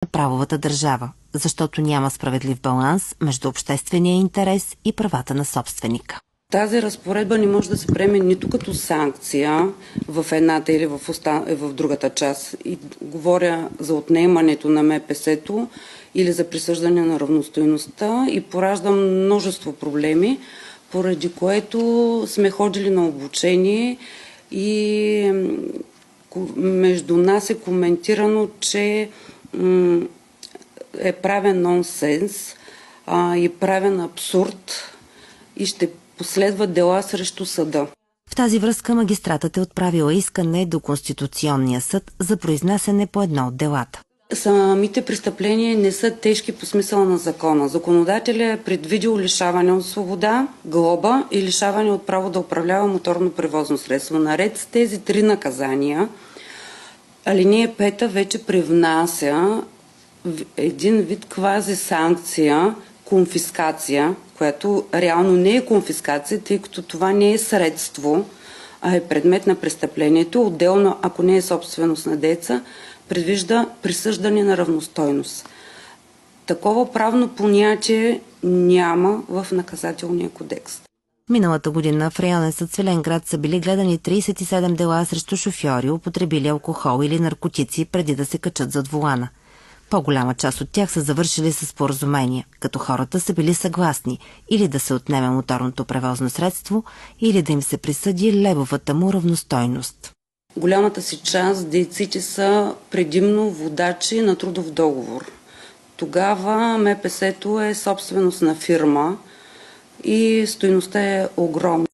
на правовата държава, защото няма справедлив баланс между обществения интерес и правата на собственика. Тази разпоредба не може да се приеме нито като санкция в едната или в другата част. И говоря за отнемането на МПС-то или за присъждане на равностойността и поражда множество проблеми, поради което сме ходили на обучение и между нас е коментирано, че е правен нонсенс и правен абсурд и ще последват дела срещу съда. В тази връзка магистратът е отправила искане до Конституционния съд за произнасяне по едно от делата. Самите престъпления не са тежки по смисъла на закона. Законодателят е предвидил лишаване от свобода, глоба и лишаване от право да управлява моторно превозно средство. Наред с тези три наказания, алинея 5 вече привнася един вид квази санкция, конфискация, която реално не е конфискация, тъй като това не е средство, а е предмет на престъплението. Отделно, ако не е собственост на деца, предвижда присъждане на равностойност. Такова правно понятие няма в наказателния кодекс. Миналата година в районен съд Свиленград са били гледани 37 дела срещу шофьори, употребили алкохол или наркотици преди да се качат зад волана. По-голяма част от тях са завършили със споразумения, като хората са били съгласни или да се отнеме моторното превозно средство, или да им се присъди левовата му равностойност. Голямата си част дейците са предимно водачи на трудов договор. Тогава МПС-то е собственост на фирма и стойността е огромна.